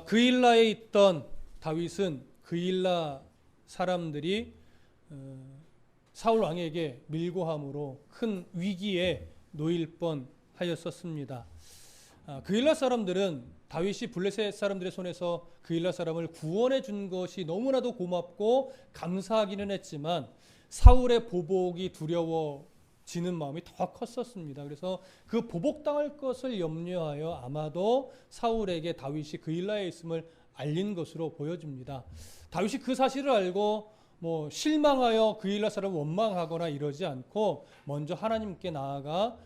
그일라에 있던 다윗은 그일라 사람들이 사울 왕에게 밀고함으로 큰 위기에 놓일 뻔하였었습니다. 그일라 사람들은 다윗이 블레셋 사람들의 손에서 그일라 사람을 구원해 준 것이 너무나도 고맙고 감사하기는 했지만 사울의 보복이 두려워지는 마음이 더 컸었습니다. 그래서 그 보복당할 것을 염려하여 아마도 사울에게 다윗이 그일라에 있음을 알린 것으로 보여집니다. 다윗이 그 사실을 알고 실망하여 그일라 사람을 원망하거나 이러지 않고 먼저 하나님께 나아가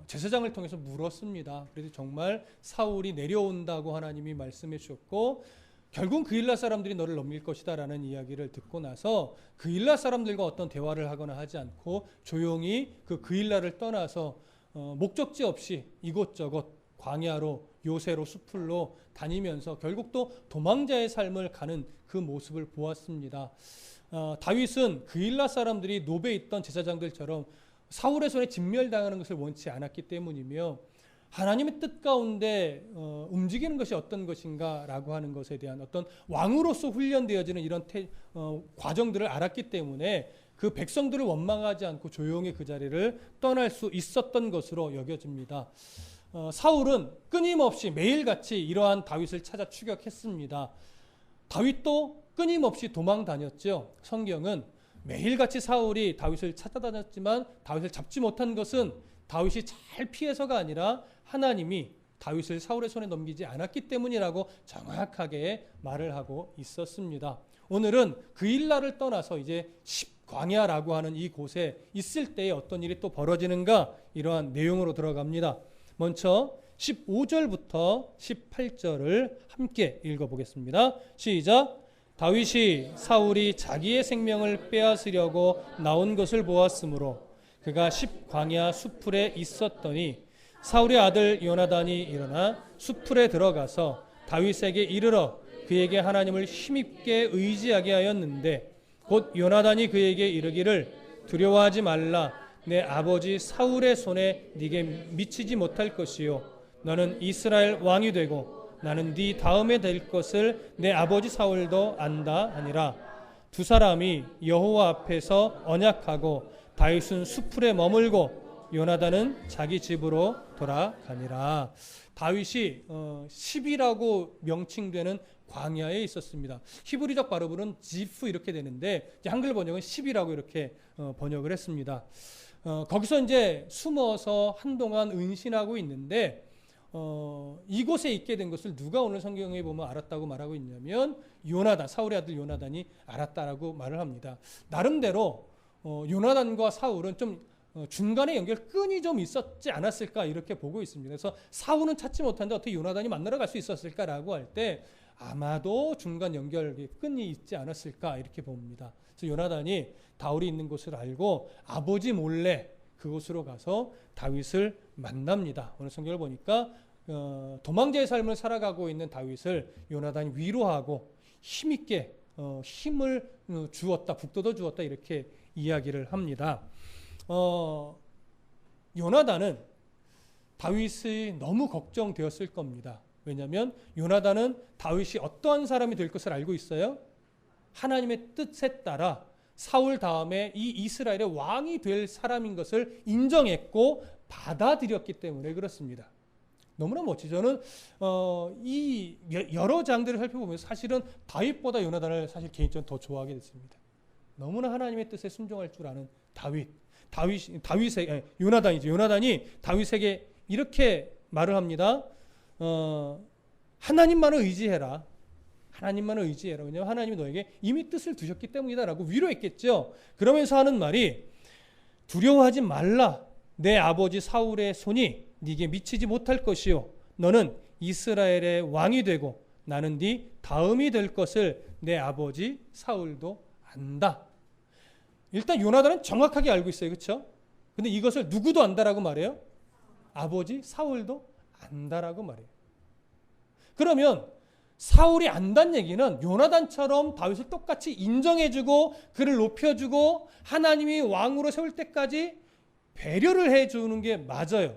제사장을 통해서 물었습니다. 그래서 정말 사울이 내려온다고 하나님이 말씀해 주셨고 결국 그일라 사람들이 너를 넘길 것이다 라는 이야기를 듣고 나서 그일라 사람들과 어떤 대화를 하거나 하지 않고 조용히 그 그일라를 떠나서 목적지 없이 이곳저곳 광야로 요새로 숲으로 다니면서 결국 또 도망자의 삶을 가는 그 모습을 보았습니다. 다윗은 그일라 사람들이 노베에 있던 제사장들처럼 사울의 손에 진멸당하는 것을 원치 않았기 때문이며 하나님의 뜻 가운데 움직이는 것이 어떤 것인가 라고 하는 것에 대한 어떤 왕으로서 훈련되어지는 이런 과정들을 알았기 때문에 그 백성들을 원망하지 않고 조용히 그 자리를 떠날 수 있었던 것으로 여겨집니다. 사울은 끊임없이 매일같이 이러한 다윗을 찾아 추격했습니다. 다윗도 끊임없이 도망 다녔죠. 성경은 매일같이 사울이 다윗을 찾아다녔지만 다윗을 잡지 못한 것은 다윗이 잘 피해서가 아니라 하나님이 다윗을 사울의 손에 넘기지 않았기 때문이라고 정확하게 말을 하고 있었습니다. 오늘은 그일라를 떠나서 이제 십광야라고 하는 이 곳에 있을 때에 어떤 일이 또 벌어지는가 이러한 내용으로 들어갑니다. 먼저 15절부터 18절을 함께 읽어보겠습니다. 시작. 다윗이 사울이 자기의 생명을 빼앗으려고 나온 것을 보았으므로 그가 십광야 수풀에 있었더니 사울의 아들 요나단이 일어나 수풀에 들어가서 다윗에게 이르러 그에게 하나님을 힘입게 의지하게 하였는데 곧 요나단이 그에게 이르기를 두려워하지 말라. 내 아버지 사울의 손에 네게 미치지 못할 것이요 너는 이스라엘 왕이 되고 나는 네 다음에 될 것을 내 아버지 사울도 안다 하니라. 두 사람이 여호와 앞에서 언약하고 다윗은 수풀에 머물고 요나단은 자기 집으로 돌아가니라. 다윗이 십이라고 명칭되는 광야에 있었습니다. 히브리적 발음으로는 지프 이렇게 되는데 한글 번역은 십이라고 이렇게 번역을 했습니다. 거기서 이제 숨어서 한동안 은신하고 있는데 이곳에 있게 된 것을 누가 오늘 성경에 보면 알았다고 말하고 있냐면 요나단, 사울의 아들 요나단이 알았다라고 말을 합니다. 나름대로 요나단과 사울은 좀 중간에 연결끈이 좀 있었지 않았을까 이렇게 보고 있습니다. 그래서 사울은 찾지 못하는데 어떻게 요나단이 만나러 갈 수 있었을까라고 할 때 아마도 중간 연결끈이 있지 않았을까 이렇게 봅니다. 그래서 요나단이 다윗이 있는 곳을 알고 아버지 몰래 그곳으로 가서 다윗을 만납니다. 오늘 성경을 보니까 도망자의 삶을 살아가고 있는 다윗을 요나단이 위로하고 힘있게 힘을 주었다, 북돋워 주었다 이렇게 이야기를 합니다. 요나단은 다윗이 너무 걱정되었을 겁니다. 왜냐하면 요나단은 다윗이 어떠한 사람이 될 것을 알고 있어요. 하나님의 뜻에 따라 사울 다음에 이 이스라엘의 왕이 될 사람인 것을 인정했고 받아들였기 때문에 그렇습니다. 너무나 멋지죠. 저는 이 여러 장들을 살펴보면서 사실은 다윗보다 요나단을 사실 개인적으로 더 좋아하게 됐습니다. 너무나 하나님의 뜻에 순종할 줄 아는 요나단이 다윗에게 이렇게 말을 합니다. 하나님만을 의지해라. 하나님만을 의지해라. 왜냐하면 하나님이 너에게 이미 뜻을 두셨기 때문이다라고 위로했겠죠. 그러면서 하는 말이 두려워하지 말라. 내 아버지 사울의 손이 네게 미치지 못할 것이요 너는 이스라엘의 왕이 되고 나는 네 다음이 될 것을 내 아버지 사울도 안다. 일단 요나단은 정확하게 알고 있어요. 그렇죠? 근데 이것을 누구도 안다라고 말해요? 아버지 사울도 안다라고 말해요. 그러면 사울이 안다는 얘기는 요나단처럼 다윗을 똑같이 인정해주고 그를 높여주고 하나님이 왕으로 세울 때까지 배려를 해주는 게 맞아요.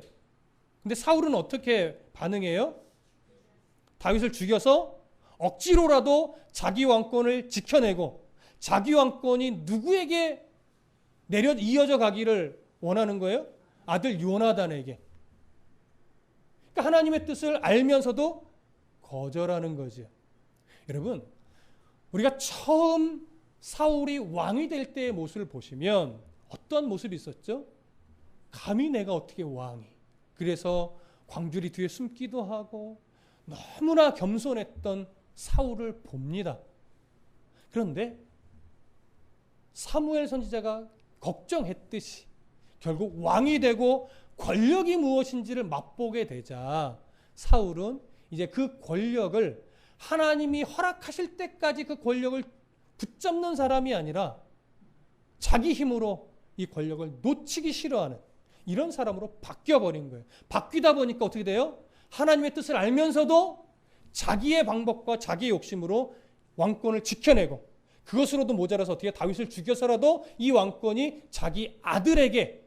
근데 사울은 어떻게 반응해요? 다윗을 죽여서 억지로라도 자기 왕권을 지켜내고 자기 왕권이 누구에게 이어져 가기를 원하는 거예요? 아들 요나단에게. 그러니까 하나님의 뜻을 알면서도 거절하는 거죠. 여러분, 우리가 처음 사울이 왕이 될 때의 모습을 보시면 어떤 모습이 있었죠? 감히 내가 어떻게 왕이. 그래서 광주리 뒤에 숨기도 하고 너무나 겸손했던 사울을 봅니다. 그런데 사무엘 선지자가 걱정했듯이 결국 왕이 되고 권력이 무엇인지를 맛보게 되자 사울은 이제 그 권력을 하나님이 허락하실 때까지 그 권력을 붙잡는 사람이 아니라 자기 힘으로 이 권력을 놓치기 싫어하는 이런 사람으로 바뀌어버린 거예요. 바뀌다 보니까 어떻게 돼요? 하나님의 뜻을 알면서도 자기의 방법과 자기의 욕심으로 왕권을 지켜내고 그것으로도 모자라서 어떻게 다윗을 죽여서라도 이 왕권이 자기 아들에게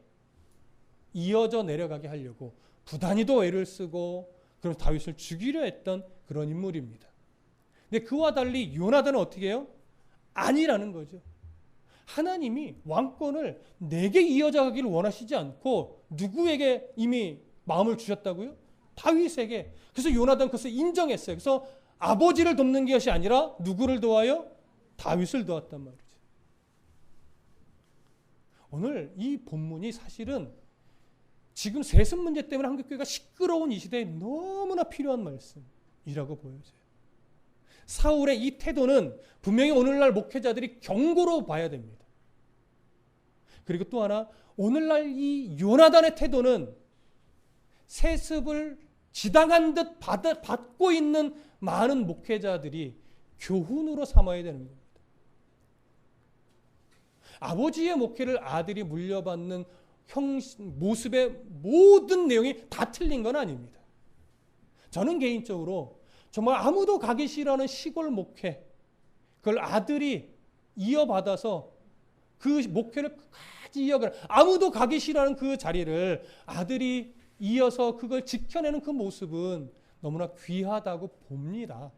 이어져 내려가게 하려고 부단히도 애를 쓰고 그래서 다윗을 죽이려 했던 그런 인물입니다. 근데 그와 달리 요나단은 어떻게 해요? 아니라는 거죠. 하나님이 왕권을 내게 이어져 가기를 원하시지 않고 누구에게 이미 마음을 주셨다고요? 다윗에게. 그래서 요나단 그것을 인정했어요. 그래서 아버지를 돕는 것이 아니라 누구를 도와요? 다윗을 도왔단 말이죠. 오늘 이 본문이 사실은 지금 세습 문제 때문에 한국교회가 시끄러운 이 시대에 너무나 필요한 말씀이라고 보여져요. 사울의 이 태도는 분명히 오늘날 목회자들이 경고로 봐야 됩니다. 그리고 또 하나, 오늘날 이 요나단의 태도는 세습을 지당한 듯 받고 있는 많은 목회자들이 교훈으로 삼아야 되는 겁니다. 아버지의 목회를 아들이 물려받는 모습의 모든 내용이 다 틀린 건 아닙니다. 저는 개인적으로 정말 아무도 가기 싫어하는 시골 목회, 그걸 아들이 이어받아서 그 목회를 끝까지 이어가는, 아무도 가기 싫어하는 그 자리를 아들이 이어서 그걸 지켜내는 그 모습은 너무나 귀하다고 봅니다.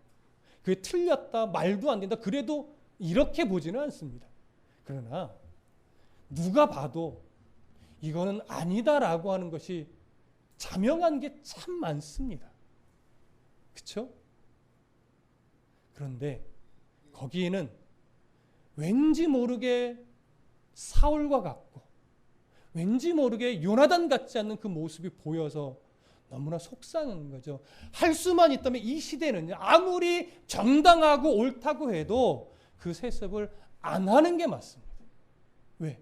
그게 틀렸다, 말도 안 된다, 그래도 이렇게 보지는 않습니다. 그러나 누가 봐도 이거는 아니다라고 하는 것이 자명한 게 참 많습니다. 그렇죠? 그런데 거기에는 왠지 모르게 사울과 같고 왠지 모르게 요나단 같지 않는 그 모습이 보여서 너무나 속상한 거죠. 할 수만 있다면 이 시대는 아무리 정당하고 옳다고 해도 그 세습을 안 하는 게 맞습니다. 왜?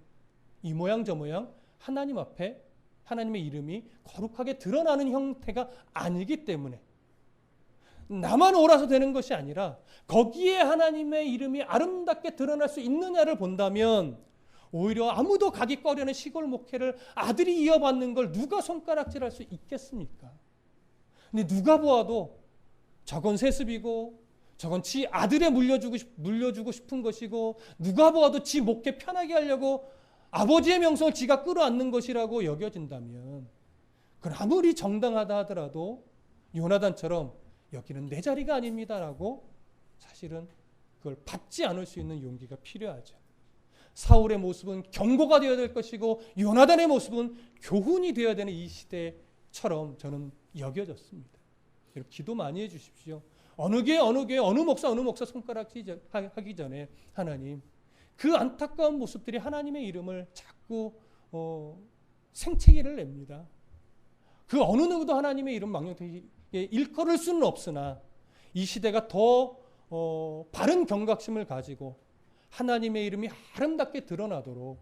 이 모양 저 모양 하나님 앞에 하나님의 이름이 거룩하게 드러나는 형태가 아니기 때문에, 나만 옳아서 되는 것이 아니라 거기에 하나님의 이름이 아름답게 드러날 수 있느냐를 본다면 오히려 아무도 가기 꺼려는 시골 목회를 아들이 이어받는 걸 누가 손가락질할 수 있겠습니까? 근데 누가 보아도 저건 세습이고 저건 지 아들에 물려주고 싶은 것이고 누가 보아도 지 목회 편하게 하려고 아버지의 명성을 지가 끌어안는 것이라고 여겨진다면 그건 아무리 정당하다 하더라도 요나단처럼 여기는 내 자리가 아닙니다라고 사실은 그걸 받지 않을 수 있는 용기가 필요하죠. 사울의 모습은 경고가 되어야 될 것이고 요나단의 모습은 교훈이 되어야 되는 이 시대처럼 저는 여겨졌습니다. 여러분 기도 많이 해주십시오. 어느 교회 어느 목사 손가락질 하기 전에 하나님, 그 안타까운 모습들이 하나님의 이름을 자꾸 생채기를 냅니다. 그 어느 누구도 하나님의 이름 망령되게 일컬을 수는 없으나 이 시대가 더 바른 경각심을 가지고 하나님의 이름이 아름답게 드러나도록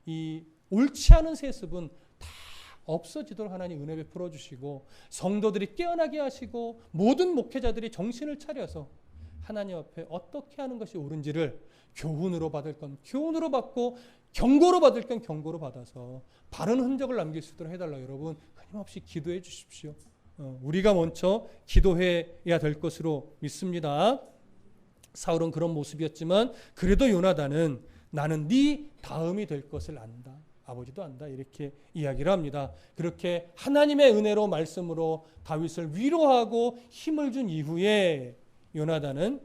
이 옳지 않은 세습은 다 없어지도록 하나님 은혜 베풀어 주시고 성도들이 깨어나게 하시고 모든 목회자들이 정신을 차려서 하나님 앞에 어떻게 하는 것이 옳은지를 교훈으로 받을 건 교훈으로 받고 경고로 받을 건 경고로 받아서 바른 흔적을 남길 수 있도록 해달라. 여러분 끊임없이 기도해 주십시오. 우리가 먼저 기도해야 될 것으로 믿습니다. 사울은 그런 모습이었지만 그래도 요나단은 나는 네 다음이 될 것을 안다. 아버지도 안다. 이렇게 이야기를 합니다. 그렇게 하나님의 은혜로 말씀으로 다윗을 위로하고 힘을 준 이후에 요나단은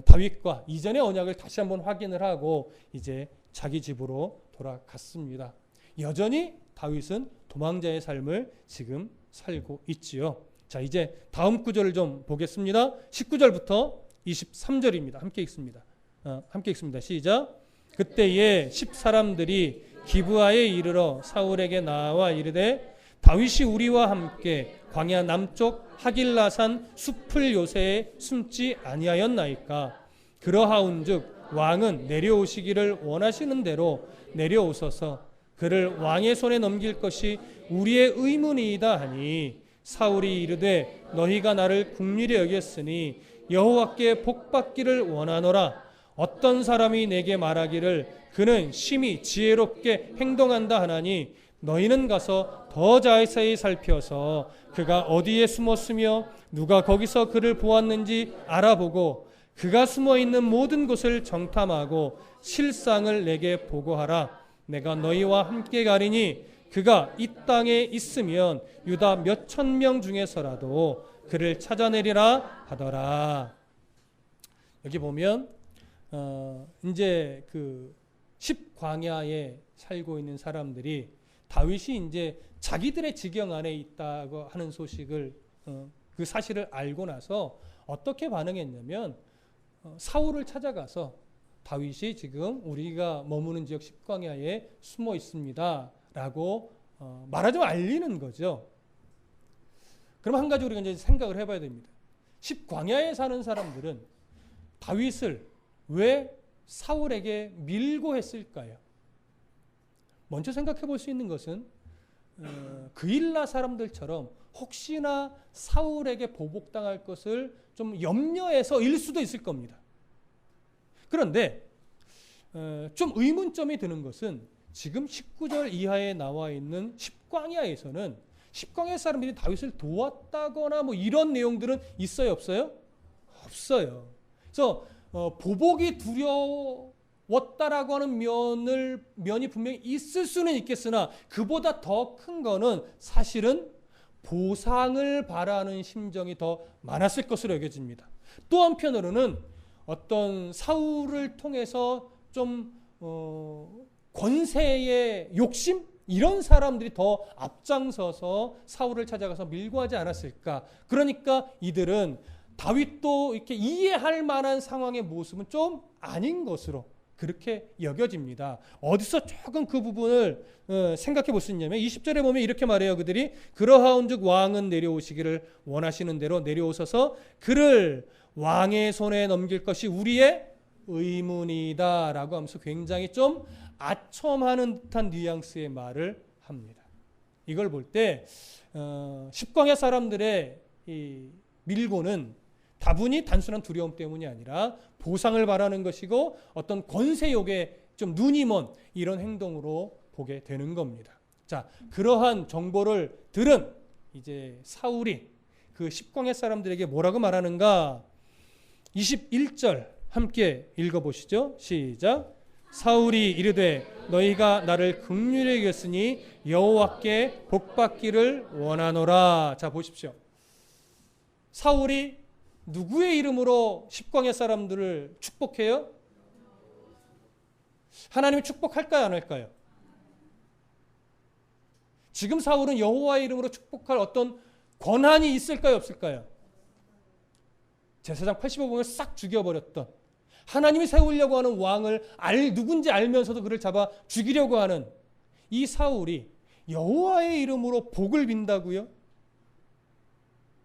다윗과 이전의 언약을 다시 한번 확인을 하고 이제 자기 집으로 돌아갔습니다. 여전히 다윗은 도망자의 삶을 지금 살고 있지요. 자, 이제 다음 구절을 좀 보겠습니다. 19절부터 23절입니다. 함께 읽습니다. 시작. 그때에 10사람들이 기브아에 이르러 사울에게 나와 이르되 다윗이 우리와 함께 광야 남쪽 하길라산 숲을 요새에 숨지 아니하였나이까. 그러하온즉 왕은 내려오시기를 원하시는 대로 내려오소서. 그를 왕의 손에 넘길 것이 우리의 의문이이다 하니 사울이 이르되 너희가 나를 긍휼히 여겼으니 여호와께 복받기를 원하노라. 어떤 사람이 내게 말하기를 그는 심히 지혜롭게 행동한다 하나니 너희는 가서 더 자세히 살펴서 그가 어디에 숨었으며 누가 거기서 그를 보았는지 알아보고 그가 숨어있는 모든 곳을 정탐하고 실상을 내게 보고하라. 내가 너희와 함께 가리니 그가 이 땅에 있으면 유다 몇천 명 중에서라도 그를 찾아내리라 하더라. 여기 보면 이제 그 10광야에 살고 있는 사람들이 다윗이 이제 자기들의 지경 안에 있다고 하는 소식을 그 사실을 알고 나서 어떻게 반응했냐면 사울을 찾아가서 다윗이 지금 우리가 머무는 지역 10광야에 숨어 있습니다 라고 말하자면 알리는 거죠. 그럼 한 가지 우리가 이제 생각을 해봐야 됩니다. 10광야에 사는 사람들은 다윗을 왜 사울에게 밀고 했을까요? 먼저 생각해 볼 수 있는 것은 그일라 사람들처럼 혹시나 사울에게 보복당할 것을 좀 염려해서일 수도 있을 겁니다. 그런데 좀 의문점이 드는 것은 지금 19절 이하에 나와 있는 10광야에서는 10광야 사람들이 다윗을 도왔다거나 뭐 이런 내용들은 있어요, 없어요? 없어요. 그래서 보복이 두려웠다라고 하는 면이 분명히 있을 수는 있겠으나 그보다 더 큰 거는 사실은 보상을 바라는 심정이 더 많았을 것으로 여겨집니다. 또 한편으로는 어떤 사울을 통해서 좀 권세의 욕심? 이런 사람들이 더 앞장서서 사울을 찾아가서 밀고 하지 않았을까. 그러니까 이들은 다윗도 이렇게 이해할 만한 상황의 모습은 좀 아닌 것으로 그렇게 여겨집니다. 어디서 조금 그 부분을 생각해 볼 수 있냐면 20절에 보면 이렇게 말해요. 그들이 그러하온즉 왕은 내려오시기를 원하시는 대로 내려오셔서 그를 왕의 손에 넘길 것이 우리의 의문이다 라고 하면서 굉장히 좀 아첨하는 듯한 뉘앙스의 말을 합니다. 이걸 볼 때 10광야 사람들의 이 밀고는 다분히 단순한 두려움 때문이 아니라 보상을 바라는 것이고 어떤 권세욕에 좀 눈이 먼 이런 행동으로 보게 되는 겁니다. 자, 그러한 정보를 들은 이제 사울이 그 10광야 사람들에게 뭐라고 말하는가? 21절 함께 읽어보시죠. 시작. 사울이 이르되 너희가 나를 긍휼히 여겼으니 여호와께 복받기를 원하노라. 자, 보십시오. 사울이 누구의 이름으로 10광야 사람들을 축복해요? 하나님이 축복할까요, 안 할까요? 지금 사울은 여호와의 이름으로 축복할 어떤 권한이 있을까요, 없을까요? 제사장 85봉을 싹 죽여버렸던 하나님이 세우려고 하는 왕을 누군지 알면서도 그를 잡아 죽이려고 하는 이 사울이 여호와의 이름으로 복을 빈다고요?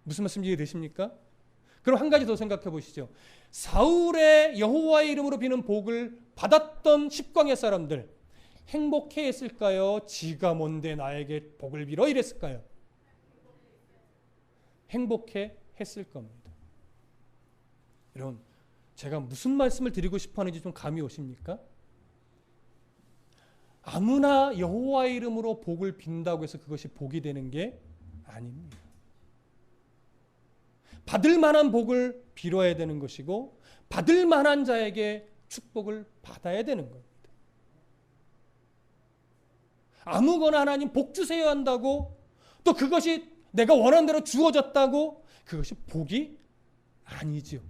무슨 말씀인지 이해되십니까? 그럼 한 가지 더 생각해 보시죠. 사울의 여호와의 이름으로 비는 복을 받았던 10광야 사람들 행복해 했을까요? 지가 뭔데 나에게 복을 빌어 이랬을까요? 행복해 했을 겁니다. 여러분, 제가 무슨 말씀을 드리고 싶어 하는지 좀 감이 오십니까? 아무나 여호와의 이름으로 복을 빈다고 해서 그것이 복이 되는 게 아닙니다. 받을 만한 복을 빌어야 되는 것이고 받을 만한 자에게 축복을 받아야 되는 겁니다. 아무거나 하나님 복 주세요 한다고 또 그것이 내가 원하는 대로 주어졌다고 그것이 복이 아니죠.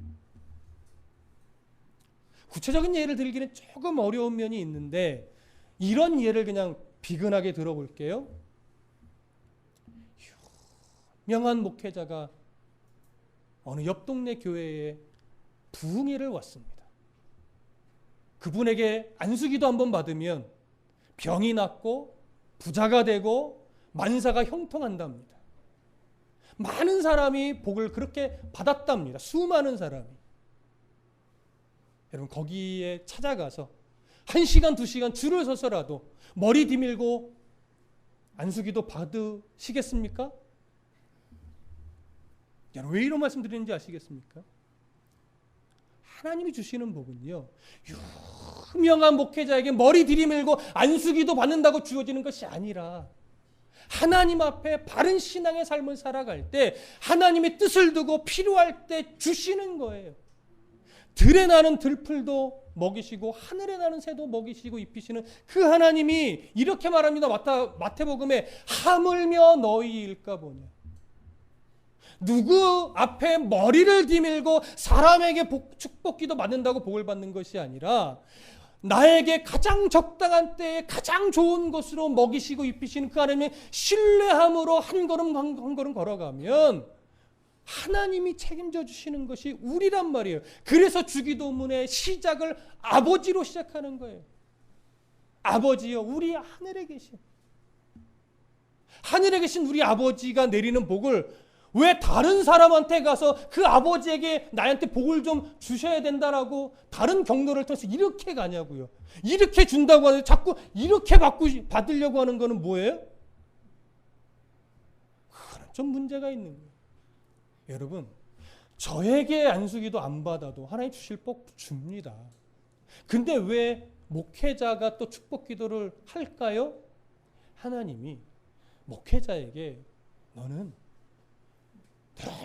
구체적인 예를 들기는 조금 어려운 면이 있는데 이런 예를 그냥 비근하게 들어볼게요. 유명한 목회자가 어느 옆 동네 교회에 부흥회를 왔습니다. 그분에게 안수기도 한번 받으면 병이 낫고 부자가 되고 만사가 형통한답니다. 많은 사람이 복을 그렇게 받았답니다. 수많은 사람이. 여러분 거기에 찾아가서 1시간 2시간 줄을 서서라도 머리 디밀고 안수기도 받으시겠습니까? 여러분 왜 이런 말씀 드리는지 아시겠습니까? 하나님이 주시는 복은요 유명한 목회자에게 머리 들이밀고 안수기도 받는다고 주어지는 것이 아니라 하나님 앞에 바른 신앙의 삶을 살아갈 때 하나님의 뜻을 두고 필요할 때 주시는 거예요. 들에 나는 들풀도 먹이시고 하늘에 나는 새도 먹이시고 입히시는 그 하나님이 이렇게 말합니다. 마태복음에 하물며 너희일까 보냐. 누구 앞에 머리를 디밀고 사람에게 축복기도 받는다고 복을 받는 것이 아니라 나에게 가장 적당한 때에 가장 좋은 것으로 먹이시고 입히시는 그 하나님의 신뢰함으로 한 걸음 한 걸음 걸어가면 하나님이 책임져 주시는 것이 우리란 말이에요. 그래서 주기도문의 시작을 아버지로 시작하는 거예요. 아버지여 우리 하늘에 계신 우리 아버지가 내리는 복을 왜 다른 사람한테 가서 그 아버지에게 나한테 복을 좀 주셔야 된다라고 다른 경로를 통해서 이렇게 가냐고요. 이렇게 준다고 하는데 자꾸 이렇게 받으려고 하는 거는 뭐예요? 그건 좀 문제가 있는 거예요. 여러분 저에게 안수기도 안 받아도 하나님 주실 복 줍니다. 근데 왜 목회자가 또 축복 기도를 할까요? 하나님이 목회자에게 너는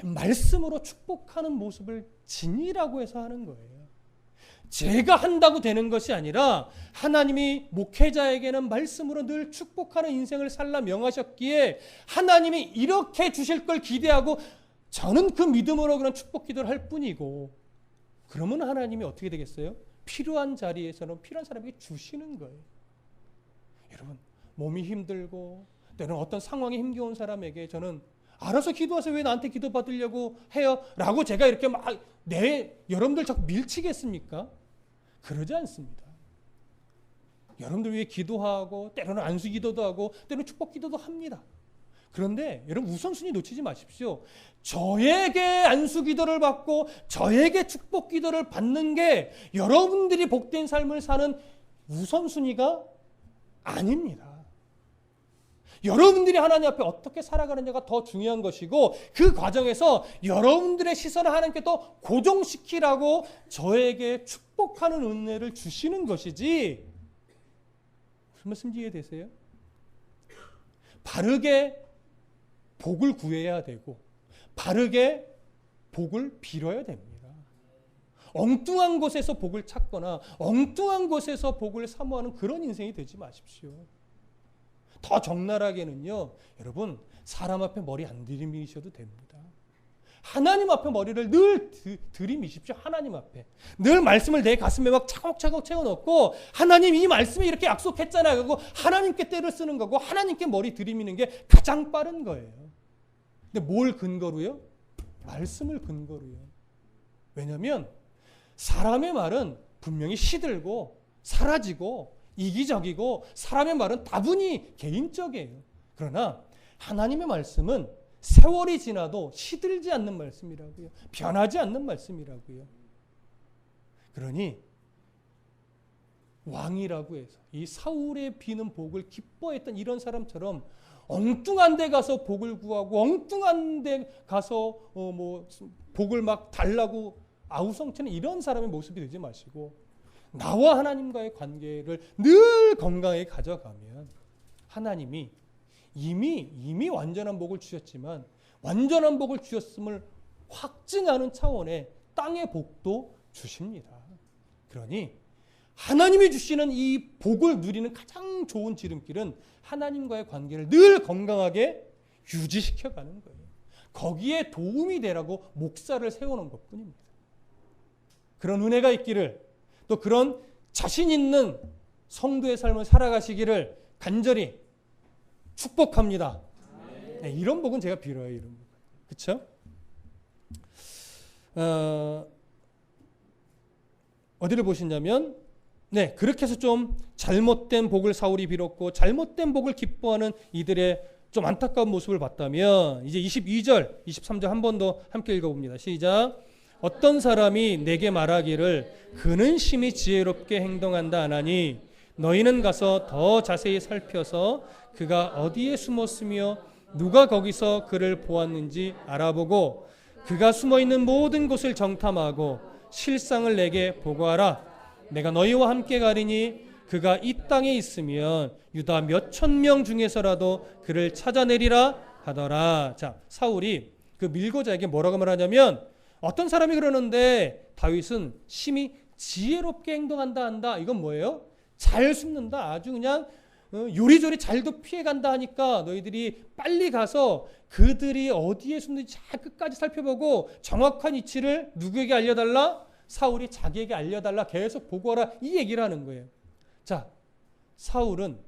말씀으로 축복하는 모습을 지니라고 해서 하는 거예요. 제가 한다고 되는 것이 아니라 하나님이 목회자에게는 말씀으로 늘 축복하는 인생을 살라 명하셨기에 하나님이 이렇게 주실 걸 기대하고 저는 그 믿음으로 그런 축복 기도를 할 뿐이고 그러면 하나님이 어떻게 되겠어요? 필요한 자리에서는 필요한 사람에게 주시는 거예요. 여러분 몸이 힘들고 때로는 어떤 상황이 힘겨운 사람에게 저는 알아서 기도하세요. 왜 나한테 기도 받으려고 해요? 라고 제가 이렇게 막 여러분들 자꾸 밀치겠습니까? 그러지 않습니다. 여러분들 위해 기도하고 때로는 안수 기도도 하고 때로는 축복 기도도 합니다. 그런데 여러분 우선순위 놓치지 마십시오. 저에게 안수 기도를 받고 저에게 축복 기도를 받는 게 여러분들이 복된 삶을 사는 우선순위가 아닙니다. 여러분들이 하나님 앞에 어떻게 살아가느냐가 더 중요한 것이고 그 과정에서 여러분들의 시선을 하나님께 더 고정시키라고 저에게 축복하는 은혜를 주시는 것이지 무슨 말씀인지 이해되세요? 바르게 복을 구해야 되고 바르게 복을 빌어야 됩니다. 엉뚱한 곳에서 복을 찾거나 엉뚱한 곳에서 복을 사모하는 그런 인생이 되지 마십시오. 더 적나라하게는요, 여러분 사람 앞에 머리 안 들이미셔도 됩니다. 하나님 앞에 머리를 늘 들이미십시오. 하나님 앞에 늘 말씀을 내 가슴에 막 차곡차곡 채워넣고 하나님 이 말씀에 이렇게 약속했잖아요. 그리고 하나님께 때를 쓰는 거고 하나님께 머리 들이미는 게 가장 빠른 거예요. 근데 뭘 근거로요? 말씀을 근거로요. 왜냐하면 사람의 말은 분명히 시들고 사라지고 이기적이고 사람의 말은 다분히 개인적이에요. 그러나 하나님의 말씀은 세월이 지나도 시들지 않는 말씀이라고요. 변하지 않는 말씀이라고요. 그러니 왕이라고 해서 이 사울의 비는 복을 기뻐했던 이런 사람처럼 엉뚱한 데 가서 복을 구하고 엉뚱한 데 가서 복을 막 달라고 아우성치는 이런 사람의 모습이 되지 마시고 나와 하나님과의 관계를 늘 건강하게 가져가면 하나님이 이미 완전한 복을 주셨지만 완전한 복을 주셨음을 확증하는 차원의 땅의 복도 주십니다. 그러니 하나님이 주시는 이 복을 누리는 가장 좋은 지름길은 하나님과의 관계를 늘 건강하게 유지시켜가는 거예요. 거기에 도움이 되라고 목사를 세우는 것뿐입니다. 그런 은혜가 있기를, 또 그런 자신 있는 성도의 삶을 살아가시기를 간절히 축복합니다. 네, 이런 복은 제가 빌어요. 이런 복. 그렇죠? 어디를 보시냐면, 네, 그렇게 해서 좀 잘못된 복을 사울이 빌었고 잘못된 복을 기뻐하는 이들의 좀 안타까운 모습을 봤다면, 이제 22절, 23절 한 번 더 함께 읽어봅니다. 시작. 어떤 사람이 내게 말하기를 그는 심히 지혜롭게 행동한다 하나니 너희는 가서 더 자세히 살펴서 그가 어디에 숨었으며 누가 거기서 그를 보았는지 알아보고 그가 숨어있는 모든 곳을 정탐하고 실상을 내게 보고하라. 내가 너희와 함께 가리니 그가 이 땅에 있으면 유다 몇천 명 중에서라도 그를 찾아내리라 하더라. 자, 사울이 그 밀고자에게 뭐라고 말하냐면, 어떤 사람이 그러는데 다윗은 심히 지혜롭게 행동한다 한다. 이건 뭐예요? 잘 숨는다. 아주 그냥 요리조리 잘도 피해간다 하니까 너희들이 빨리 가서 그들이 어디에 숨는지 잘 끝까지 살펴보고 정확한 위치를 누구에게 알려달라? 사울이 자기에게 알려달라. 계속 보고하라. 이 얘기를 하는 거예요. 자, 사울은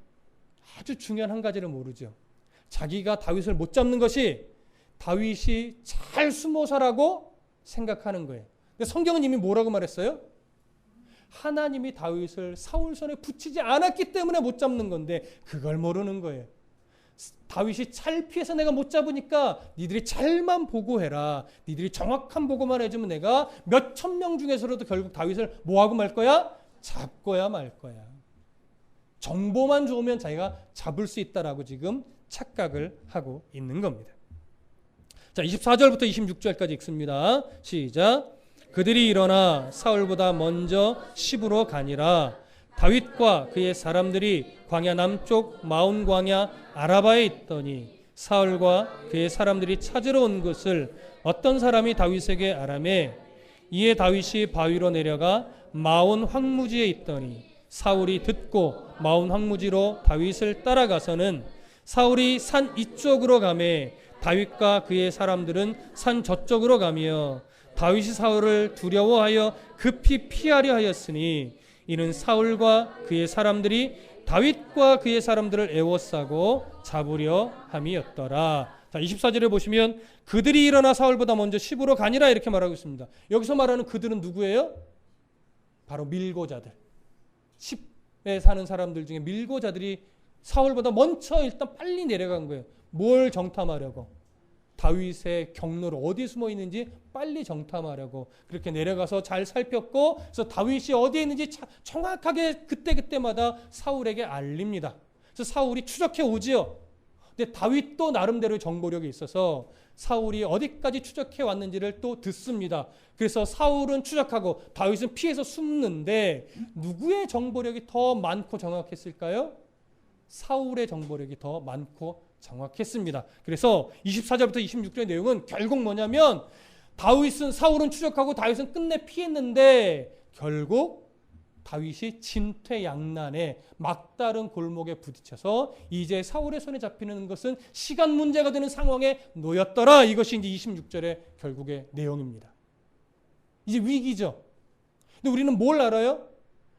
아주 중요한 한 가지를 모르죠. 자기가 다윗을 못 잡는 것이 다윗이 잘 숨어서라고 생각하는 거예요. 근데 성경은 이미 뭐라고 말했어요? 하나님이 다윗을 사울 손에 붙이지 않았기 때문에 못 잡는 건데 그걸 모르는 거예요. 다윗이 잘 피해서 내가 못 잡으니까 니들이 잘만 보고해라. 니들이 정확한 보고만 해주면 내가 몇천 명 중에서라도 결국 다윗을 뭐하고 말 거야? 잡고야 말 거야. 정보만 좋으면 자기가 잡을 수 있다라고 지금 착각을 하고 있는 겁니다. 자, 24절부터 26절까지 읽습니다. 시작. 그들이 일어나 사울보다 먼저 시브로 가니라. 다윗과 그의 사람들이 광야 남쪽 마온 광야 아라바에 있더니 사울과 그의 사람들이 찾으러 온 것을 어떤 사람이 다윗에게 아라매. 이에 다윗이 바위로 내려가 마온 황무지에 있더니 사울이 듣고 마온 황무지로 다윗을 따라가서는 사울이 산 이쪽으로 가매 다윗과 그의 사람들은 산 저쪽으로 가며 다윗이 사울을 두려워하여 급히 피하려 하였으니 이는 사울과 그의 사람들이 다윗과 그의 사람들을 애워싸고 잡으려 함이었더라. 자, 24절에 보시면 그들이 일어나 사울보다 먼저 시브로 가니라 이렇게 말하고 있습니다. 여기서 말하는 그들은 누구예요? 바로 밀고자들. 십에 사는 사람들 중에 밀고자들이 사울보다 먼저 일단 빨리 내려간 거예요. 뭘 정탐하려고? 다윗의 경로를 어디에 숨어 있는지 빨리 정탐하려고 그렇게 내려가서 잘 살폈고, 그래서 다윗이 어디에 있는지 정확하게 그때그때마다 사울에게 알립니다. 그래서 사울이 추적해 오지요. 근데 다윗도 나름대로의 정보력이 있어서 사울이 어디까지 추적해 왔는지를 또 듣습니다. 그래서 사울은 추적하고 다윗은 피해서 숨는데 누구의 정보력이 더 많고 정확했을까요? 사울의 정보력이 더 많고 정확했습니다. 그래서 24절부터 26절의 내용은 결국 뭐냐면 사울은 추적하고 다윗은 끝내 피했는데 결국 다윗이 진퇴양난에 막다른 골목에 부딪혀서 이제 사울의 손에 잡히는 것은 시간 문제가 되는 상황에 놓였더라. 이것이 이제 26절의 결국의 내용입니다. 이제 위기죠. 근데 우리는 뭘 알아요?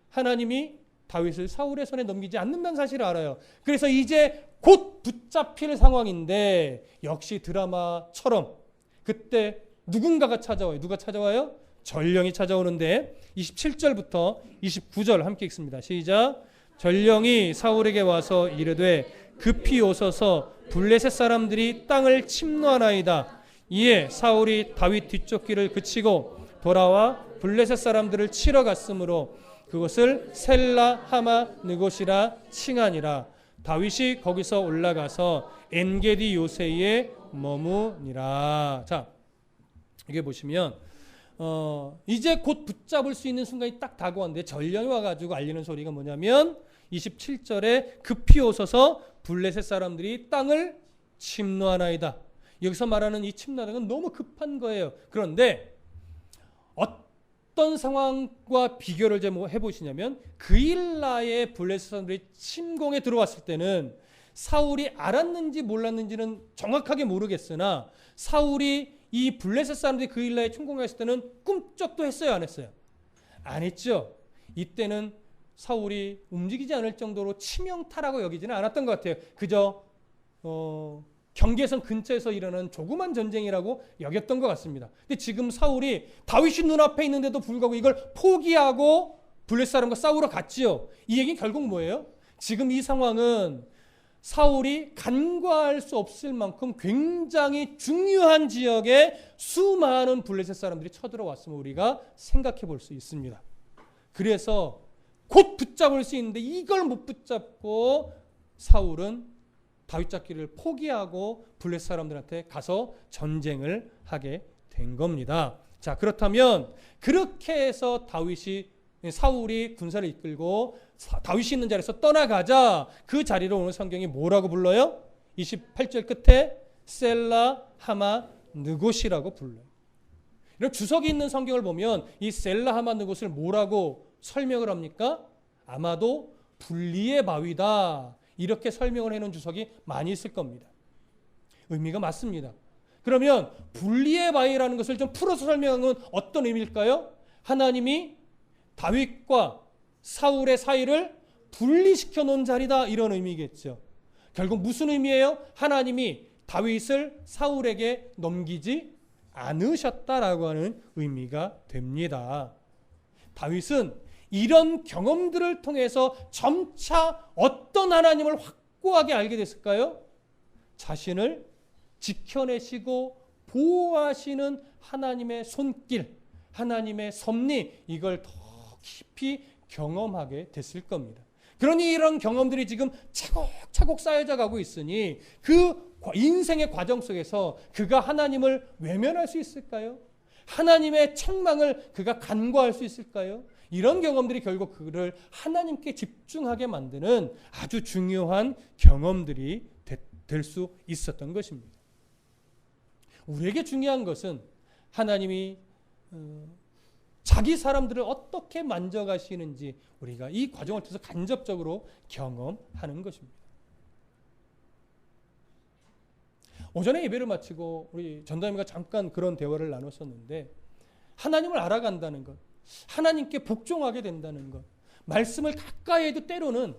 하나님이 다윗을 사울의 손에 넘기지 않는다는 사실을 알아요. 그래서 이제 곧 붙잡힐 상황인데 역시 드라마처럼 그때 누군가가 찾아와요. 누가 찾아와요? 전령이 찾아오는데 27절부터 29절 함께 읽습니다. 시작. 전령이 사울에게 와서 이르되 급히 오소서 블레셋 사람들이 땅을 침노하나이다. 이에 사울이 다윗 뒤쫓기를 그치고 돌아와 블레셋 사람들을 치러 갔으므로 그것을 셀라 하마 느곳이라 칭하니라. 다윗이 거기서 올라가서 엔게디 요새에 머무니라. 자, 이게 보시면 이제 곧 붙잡을 수 있는 순간이 딱 다가왔는데 전령이 와가지고 알리는 소리가 뭐냐면 27절에 급히 오소서 블레셋 사람들이 땅을 침노하나이다. 여기서 말하는 이 침노하는 건 너무 급한 거예요. 그런데 어떤 어떤 상황과 비교를 좀 해보시냐면 그일라의 블레셋 사람들이 침공에 들어왔을 때는 사울이 알았는지 몰랐는지는 정확하게 모르겠으나 사울이 이 블레셋 사람들이 그일라에 침공했을 때는 꿈쩍도 했어요, 안 했어요? 안 했죠. 이때는 사울이 움직이지 않을 정도로 치명타라고 여기지는 않았던 것 같아요. 그저 경계선 근처에서 일어나는 조그만 전쟁이라고 여겼던 것 같습니다. 근데 지금 사울이 다윗이 눈앞에 있는데도 불구하고 이걸 포기하고 블레셋 사람과 싸우러 갔지요. 이 얘기는 결국 뭐예요? 지금 이 상황은 사울이 간과할 수 없을 만큼 굉장히 중요한 지역에 수많은 블레셋 사람들이 쳐들어왔음을 우리가 생각해 볼 수 있습니다. 그래서 곧 붙잡을 수 있는데 이걸 못 붙잡고 사울은 다윗 잡기를 포기하고 블레셋 사람들한테 가서 전쟁을 하게 된 겁니다. 자, 그렇다면 그렇게 해서 사울이 군사를 이끌고 다윗이 있는 자리에서 떠나가자 그 자리를 오늘 성경이 뭐라고 불러요? 28절 끝에 셀라 하마 느곳이라고 불러요. 이런 주석이 있는 성경을 보면 이 셀라 하마 느곳을 뭐라고 설명을 합니까? 아마도 분리의 바위다. 이렇게 설명을 해놓은 주석이 많이 있을 겁니다. 의미가 맞습니다. 그러면 분리의 바위라는 것을 좀 풀어서 설명하면 어떤 의미일까요? 하나님이 다윗과 사울의 사이를 분리시켜 놓은 자리다, 이런 의미겠죠. 결국 무슨 의미예요? 하나님이 다윗을 사울에게 넘기지 않으셨다라고 하는 의미가 됩니다. 다윗은 이런 경험들을 통해서 점차 어떤 하나님을 확고하게 알게 됐을까요? 자신을 지켜내시고 보호하시는 하나님의 손길, 하나님의 섭리, 이걸 더 깊이 경험하게 됐을 겁니다. 그러니 이런 경험들이 지금 차곡차곡 쌓여져 가고 있으니 그 인생의 과정 속에서 그가 하나님을 외면할 수 있을까요? 하나님의 책망을 그가 간과할 수 있을까요? 이런 경험들이 결국 그를 하나님께 집중하게 만드는 아주 중요한 경험들이 될 수 있었던 것입니다. 우리에게 중요한 것은 하나님이 자기 사람들을 어떻게 만져가시는지 우리가 이 과정을 통해서 간접적으로 경험하는 것입니다. 오전에 예배를 마치고 우리 전담이가 잠깐 그런 대화를 나눴었는데, 하나님을 알아간다는 것, 하나님께 복종하게 된다는 것, 말씀을 가까이 해도 때로는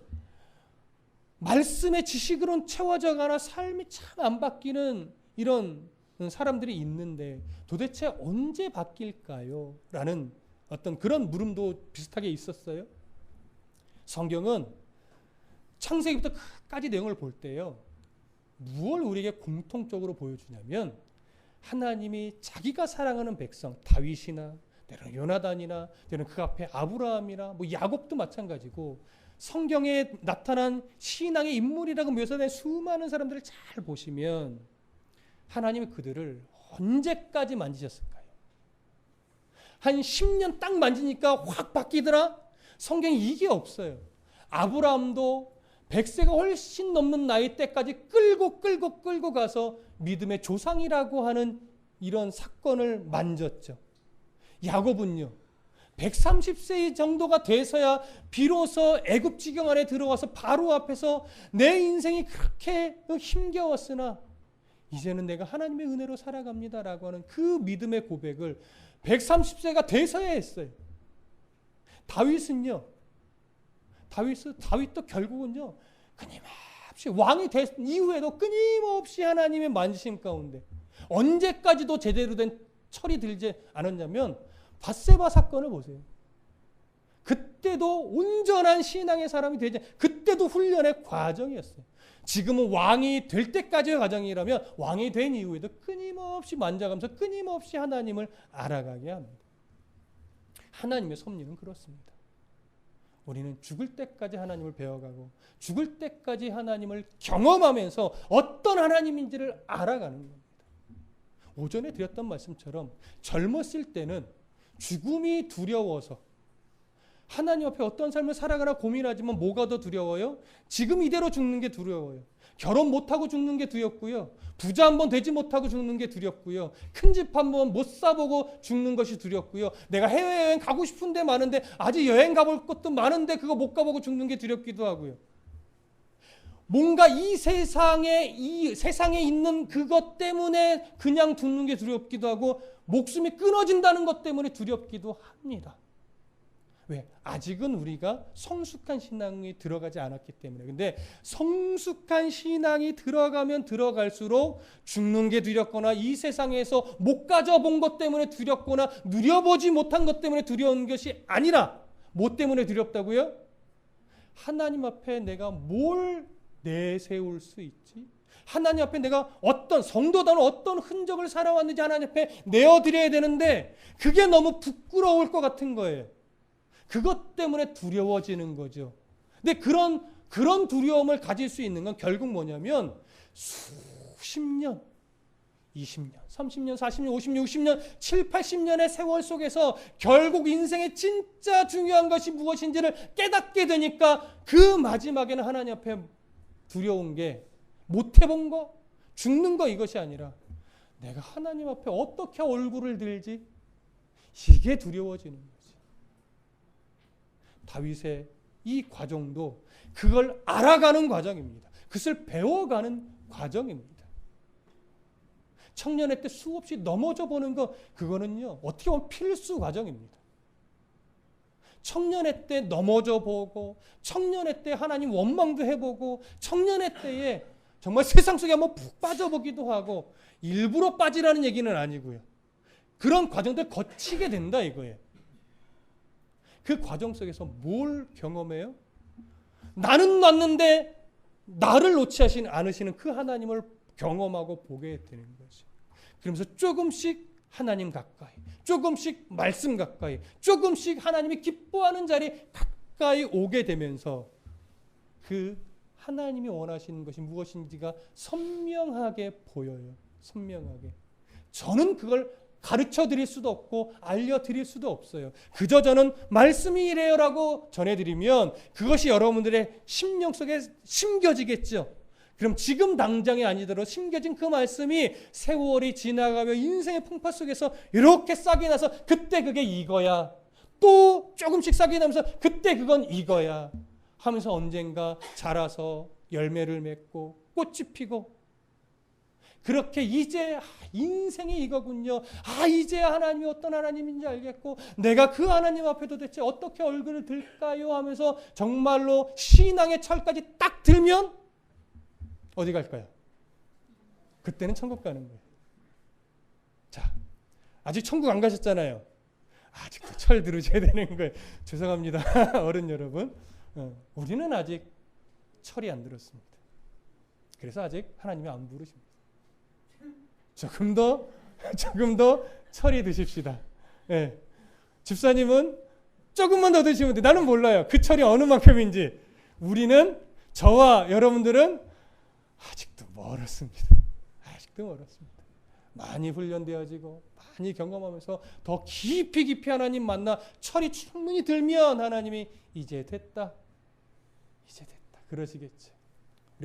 말씀의 지식으로는 채워져 가나 삶이 참 안 바뀌는 이런 사람들이 있는데 도대체 언제 바뀔까요? 라는 어떤 그런 물음도 비슷하게 있었어요. 성경은 창세기부터 끝까지 내용을 볼 때요, 무엇을 우리에게 공통적으로 보여주냐면 하나님이 자기가 사랑하는 백성, 다윗이나 때로는 요나단이나 때로는 그 앞에 아브라함이나 야곱도 마찬가지고 성경에 나타난 신앙의 인물이라고 묘사된 수많은 사람들을 잘 보시면 하나님이 그들을 언제까지 만지셨을까요? 한 10년 딱 만지니까 확 바뀌더라? 성경에 이게 없어요. 아브라함도 100세가 훨씬 넘는 나이 때까지 끌고 가서 믿음의 조상이라고 하는 이런 사건을 만졌죠. 야곱은요, 130세 정도가 돼서야 비로소 애굽 지경 안에 들어와서 바로 앞에서 내 인생이 그렇게 힘겨웠으나 이제는 내가 하나님의 은혜로 살아갑니다라고 하는 그 믿음의 고백을 130세가 돼서야 했어요. 다윗도 결국은요, 끊임없이 왕이 된 이후에도 끊임없이 하나님의 만지심 가운데 언제까지도 제대로 된 철이 들지 않았냐면 밧세바 사건을 보세요. 그때도 온전한 신앙의 사람이 되지, 그때도 훈련의 과정이었어요. 지금은 왕이 될 때까지의 과정이라면 왕이 된 이후에도 끊임없이 만져가면서 끊임없이 하나님을 알아가게 합니다. 하나님의 섭리는 그렇습니다. 우리는 죽을 때까지 하나님을 배워가고 죽을 때까지 하나님을 경험하면서 어떤 하나님인지를 알아가는 겁니다. 오전에 드렸던 말씀처럼 젊었을 때는 죽음이 두려워서 하나님 앞에 어떤 삶을 살아가나 고민하지만 뭐가 더 두려워요? 지금 이대로 죽는 게 두려워요. 결혼 못하고 죽는 게 두렵고요. 부자 한번 되지 못하고 죽는 게 두렵고요. 큰 집 한번 못 사보고 죽는 것이 두렵고요. 내가 해외여행 가고 싶은 데 많은데 아직 여행 가볼 것도 많은데 그거 못 가보고 죽는 게 두렵기도 하고요. 뭔가 이 세상에 있는 그것 때문에 그냥 죽는 게 두렵기도 하고 목숨이 끊어진다는 것 때문에 두렵기도 합니다. 왜? 아직은 우리가 성숙한 신앙이 들어가지 않았기 때문에. 근데 성숙한 신앙이 들어가면 들어갈수록 죽는 게 두렵거나 이 세상에서 못 가져본 것 때문에 두렵거나 누려보지 못한 것 때문에 두려운 것이 아니라 뭐 때문에 두렵다고요? 하나님 앞에 내가 뭘 내세울 수 있지? 하나님 앞에 내가 어떤 성도다운 어떤 흔적을 살아왔는지 하나님 앞에 내어드려야 되는데 그게 너무 부끄러울 것 같은 거예요. 그것 때문에 두려워지는 거죠. 근데 그런 두려움을 가질 수 있는 건 결국 뭐냐면 수십 년, 20년, 30년, 40년, 50년, 60년, 7, 80년의 세월 속에서 결국 인생의 진짜 중요한 것이 무엇인지를 깨닫게 되니까 그 마지막에는 하나님 앞에 두려운 게 못 해본 거, 죽는 거 이것이 아니라 내가 하나님 앞에 어떻게 얼굴을 들지? 이게 두려워지는 거지. 다윗의 이 과정도 그걸 알아가는 과정입니다. 그것을 배워가는 과정입니다. 청년의 때 수없이 넘어져 보는 거 그거는요 어떻게 보면 필수 과정입니다. 청년의 때 넘어져 보고 청년의 때 하나님 원망도 해보고 청년의 때에 정말 세상 속에 한번 푹 빠져보기도 하고 일부러 빠지라는 얘기는 아니고요. 그런 과정들 거치게 된다 이거예요. 그 과정 속에서 뭘 경험해요? 나는 놨는데 나를 놓지 않으시는 그 하나님을 경험하고 보게 되는 거죠. 그러면서 조금씩 하나님 가까이, 조금씩 말씀 가까이, 조금씩 하나님이 기뻐하는 자리 가까이 오게 되면서 그 하나님이 원하시는 것이 무엇인지가 선명하게 보여요. 선명하게. 저는 그걸 가르쳐 드릴 수도 없고 알려 드릴 수도 없어요. 그저 저는 말씀이 이래요라고 전해드리면 그것이 여러분들의 심령 속에 심겨지겠죠. 그럼 지금 당장이 아니더라도 심겨진 그 말씀이 세월이 지나가며 인생의 풍파 속에서 이렇게 싹이 나서 그때 그게 이거야. 또 조금씩 싹이 나면서 그때 그건 이거야. 하면서 언젠가 자라서 열매를 맺고 꽃이 피고 그렇게 이제 인생이 이거군요. 이제 하나님이 어떤 하나님인지 알겠고 내가 그 하나님 앞에 도대체 어떻게 얼굴을 들까요 하면서 정말로 신앙의 철까지 딱 들면 어디 갈까요? 그때는 천국 가는 거예요. 자, 아직 천국 안 가셨잖아요. 아직도 철 들으셔야 되는 거예요. 죄송합니다. 어른 여러분. 우리는 아직 철이 안 들었습니다. 그래서 아직 하나님이 안 부르십니다. 조금 더 철이 드십시다. 예. 집사님은 조금만 더 드시면 돼. 나는 몰라요. 그 철이 어느 만큼인지. 우리는 저와 여러분들은 아직도 멀었습니다. 아직도 멀었습니다. 많이 훈련되어지고 많이 경험하면서 더 깊이 하나님 만나 철이 충분히 들면 하나님이 이제 됐다. 그러시겠죠.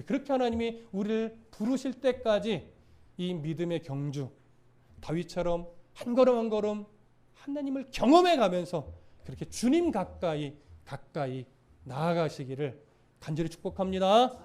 그렇게 하나님이 우리를 부르실 때까지 이 믿음의 경주 다윗처럼 한 걸음 한 걸음 하나님을 경험해 가면서 그렇게 주님 가까이 나아가시기를 간절히 축복합니다.